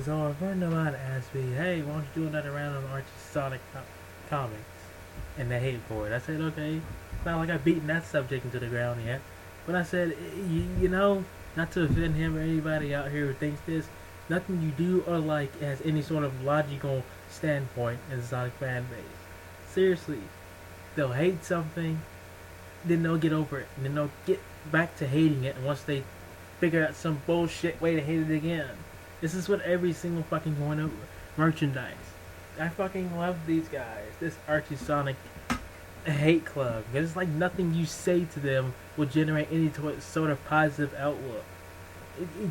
So a friend of mine asked me, hey, why don't you do another round of Archie Sonic comics? And they hate for it. I said, okay. It's not like I've beaten that subject into the ground yet. But I said, you know, not to offend him or anybody out here who thinks this, nothing you do or like has any sort of logical standpoint in the Sonic fan base. Seriously, they'll hate something, then they'll get over it, and then they'll get back to hating it, and once they figure out some bullshit way to hate it again. This is what every single fucking point of merchandise. I fucking love these guys. This Archie Sonic hate club. Because it's like nothing you say to them will generate any sort of positive outlook.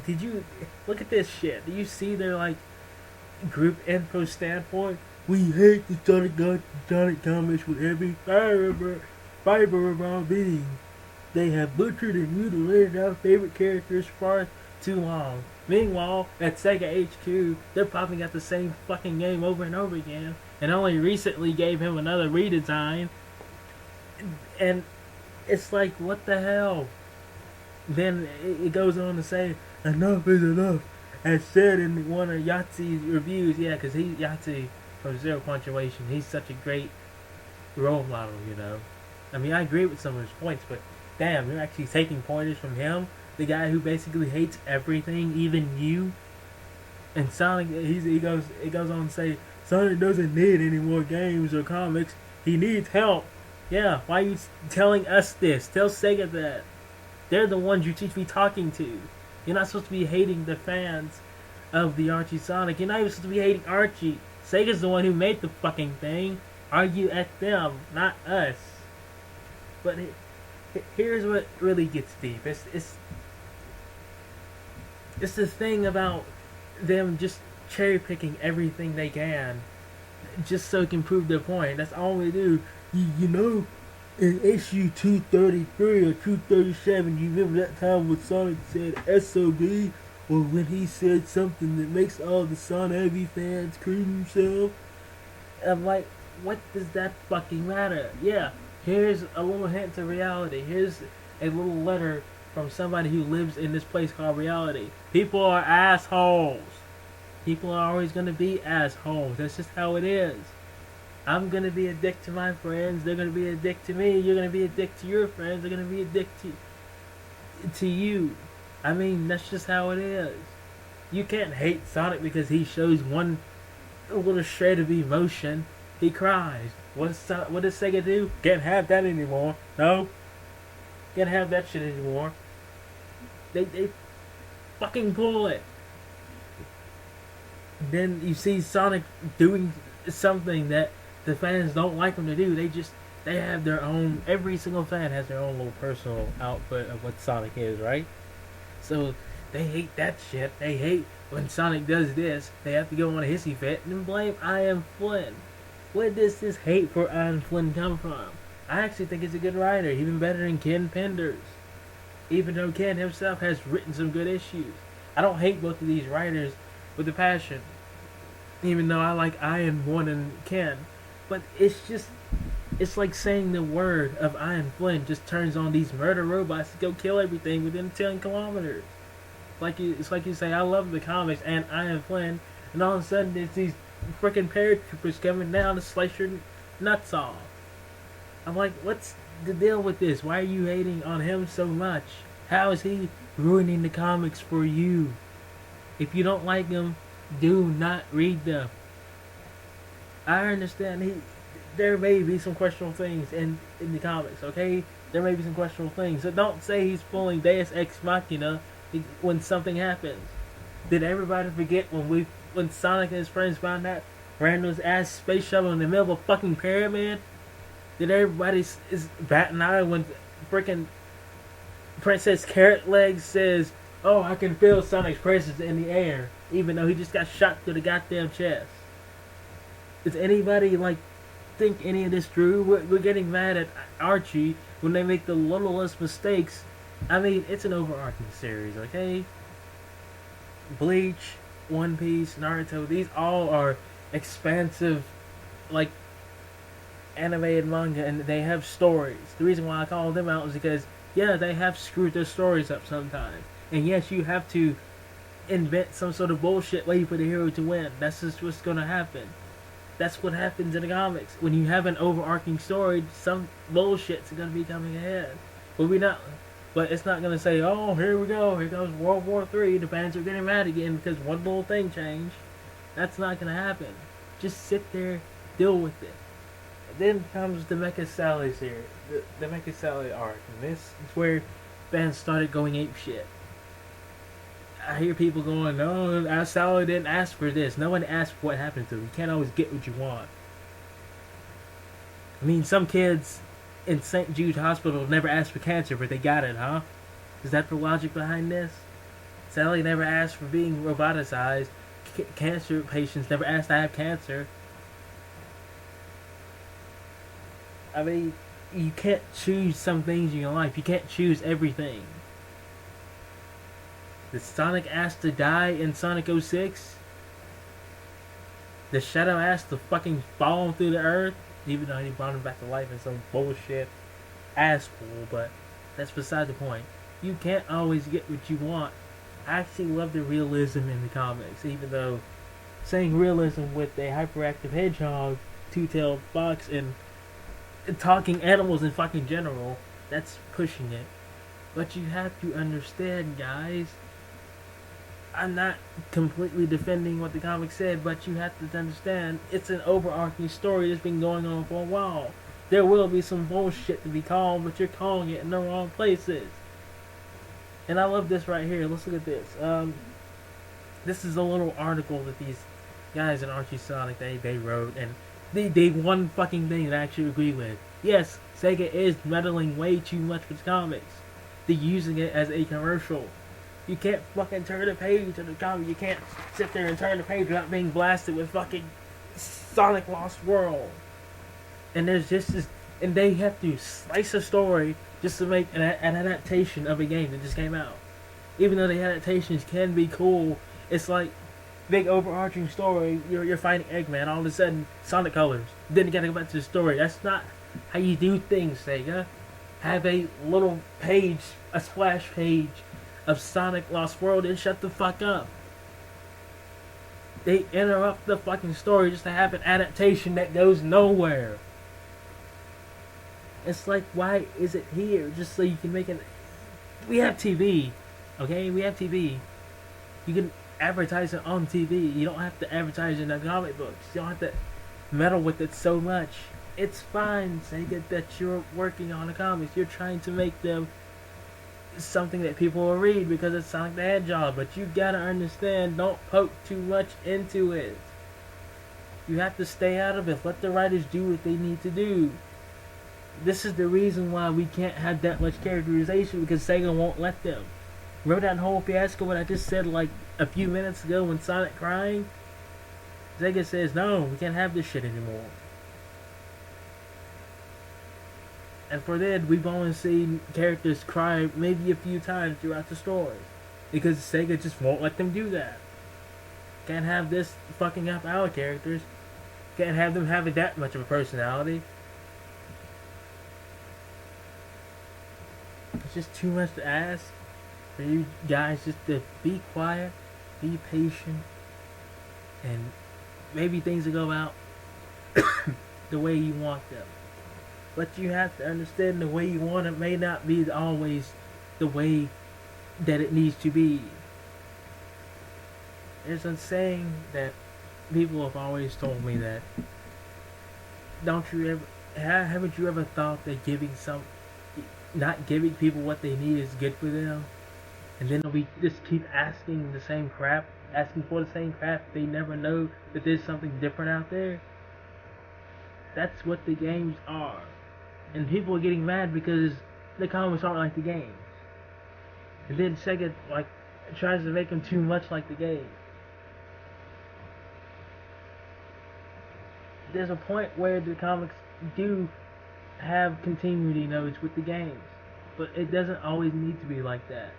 Did you look at this shit? Do you see their like group info standpoint? We hate the Sonic comics with every fiber of our being. They have butchered and mutilated our favorite characters far too long. Meanwhile, at Sega HQ, they're popping out the same fucking game over and over again, and only recently gave him another redesign. And it's like, what the hell? Then it goes on to say, enough is enough, as said in one of Yahtzee's reviews. Yeah, because he's Yahtzee from Zero Punctuation. He's such a great role model, you know. I mean, I agree with some of his points, but damn, you're actually taking pointers from him, the guy who basically hates everything, even you. And Sonic, it goes on to say, Sonic doesn't need any more games or comics. He needs help. Yeah, why are you telling us this? Tell Sega that. They're the ones you should be talking to. You're not supposed to be hating the fans of the Archie Sonic. You're not even supposed to be hating Archie. Sega's the one who made the fucking thing. Argue at them, not us. But here's what really gets deep. It's the thing about them just cherry picking everything they can, just so it can prove their point. That's all they do. You know, in issue 233 or 237, you remember that time when Sonic said SOB, or when he said something that makes all the Sonic Heavy fans cream themselves? I'm like, what does that fucking matter? Yeah, here's a little hint to reality. Here's a little letter from somebody who lives in this place called reality. People are assholes. People are always going to be assholes. That's just how it is. I'm going to be a dick to my friends. They're going to be a dick to me. You're going to be a dick to your friends. They're going to be a dick to you. I mean, that's just how it is. You can't hate Sonic because he shows one little shred of emotion. He cries. What does Sega do? Can't have that anymore. No. Can't have that shit anymore. They fucking pull it. Then you see Sonic doing something that the fans don't like him to do. They have their own, every single fan has their own little personal output of what Sonic is, right? So they hate that shit. They hate when Sonic does this. They have to go on a hissy fit and then blame Ian Flynn. Where does this hate for Ian Flynn come from? I actually think he's a good writer, even better than Ken Penders. Even though Ken himself has written some good issues. I don't hate both of these writers with a passion. Even though I like Ian more than Ken. But it's like saying the word of Ian Flynn just turns on these murder robots to go kill everything within 10 kilometers. It's like you say, I love the comics and Ian Flynn, and all of a sudden it's these freaking paratroopers coming down to slice your nuts off. I'm like, what's the deal with this? Why are you hating on him so much? How is he ruining the comics for you? If you don't like him, do not read them. I understand there may be some questionable things in the comics, okay? There may be some questionable things. So don't say he's pulling Deus Ex Machina when something happens. Did everybody forget when Sonic and his friends found that Randall's ass space shuttle in the middle of a fucking pyramid? Did everybody is batting eye when freaking Princess Carrot Legs says, "Oh, I can feel Sonic's presence in the air," even though he just got shot through the goddamn chest? Does anybody think any of this true? We're getting mad at Archie when they make the littlest mistakes. I mean, it's an overarching series, okay? Bleach, One Piece, Naruto, these all are expansive, animated manga, and they have stories. The reason why I call them out is because, yeah, they have screwed their stories up sometimes. And yes, you have to invent some sort of bullshit way for the hero to win. That's just what's gonna happen. That's what happens in the comics. When you have an overarching story, some bullshit's gonna be coming ahead. But we not. But it's not gonna say, "Oh, here we go. Here goes World War III. The fans are getting mad again because one little thing changed." That's not gonna happen. Just sit there, deal with it. Then comes the Mecha Sally series, the Mecha Sally arc, and this is where fans started going ape shit. I hear people going, "No, Sally didn't ask for this. No one asked for what happened to him. You can't always get what you want." I mean, some kids in St. Jude Hospital never asked for cancer, but they got it, huh? Is that the logic behind this? Sally never asked for being roboticized. Cancer patients never asked to have cancer. I mean, you can't choose some things in your life. You can't choose everything. Did Sonic ask to die in Sonic 06? Did Shadow ask to fucking fall through the earth? Even though he brought him back to life in some bullshit asshole, but that's beside the point. You can't always get what you want. I actually love the realism in the comics, even though saying realism with a hyperactive hedgehog, two-tailed fox, and talking animals in fucking general, that's pushing it. But you have to understand, guys. I'm not completely defending what the comic said, but you have to understand it's an overarching story that's been going on for a while. There will be some bullshit to be called, but you're calling it in the wrong places. And I love this right here. Let's look at this. This is a little article that these guys in Archie Sonic they wrote, and they one fucking thing that I actually agree with. Yes, Sega is meddling way too much with comics. They're using it as a commercial. You can't fucking turn the page of the comic. You can't sit there and turn the page without being blasted with fucking Sonic Lost World. And there's just this, and they have to slice a story just to make an adaptation of a game that just came out. Even though the adaptations can be cool, it's like big overarching story. You're fighting Eggman. All of a sudden, Sonic colors. Then you gotta go back to the story. That's not how you do things, Sega. Have a little page, a splash page of Sonic Lost World, and shut the fuck up. They interrupt the fucking story just to have an adaptation that goes nowhere. It's like, why is it here? Just so you can make it. We have TV, okay? We have TV. You can advertise it on TV. You don't have to advertise it in the comic books. You don't have to meddle with it so much. It's fine, Sega, that you're working on the comics. You're trying to make them something that people will read because it's Sonic the Hedgehog, but you gotta understand, don't poke too much into it. You have to stay out of it. Let the writers do what they need to do. This is the reason why we can't have that much characterization, because Sega won't let them. Remember that whole fiasco what I just said like a few minutes ago when Sonic crying? Sega says, no, we can't have this shit anymore. And for that, we've only seen characters cry maybe a few times throughout the story. Because Sega just won't let them do that. Can't have this fucking up our characters. Can't have them having that much of a personality. It's just too much to ask for you guys just to be quiet, be patient, and maybe things will go out the way you want them. But you have to understand the way you want it may not be always the way that it needs to be. There's a saying that people have always told me that haven't you ever thought that not giving people what they need is good for them? And then we just keep asking the same crap, asking for the same crap. They never know that there's something different out there. That's what the games are. And people are getting mad because the comics aren't like the games. And then Sega tries to make them too much like the game. There's a point where the comics do have continuity notes with the games, but it doesn't always need to be like that.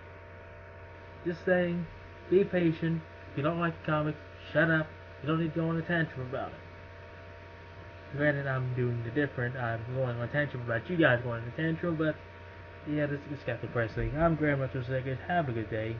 Just saying, be patient. If you don't like the comics, shut up. You don't need to go on a tantrum about it. Granted, I'm doing the different. I'm going on a tantrum about you guys going on a tantrum, but yeah, this got depressing. I'm Grandmaster Sega. Have a good day.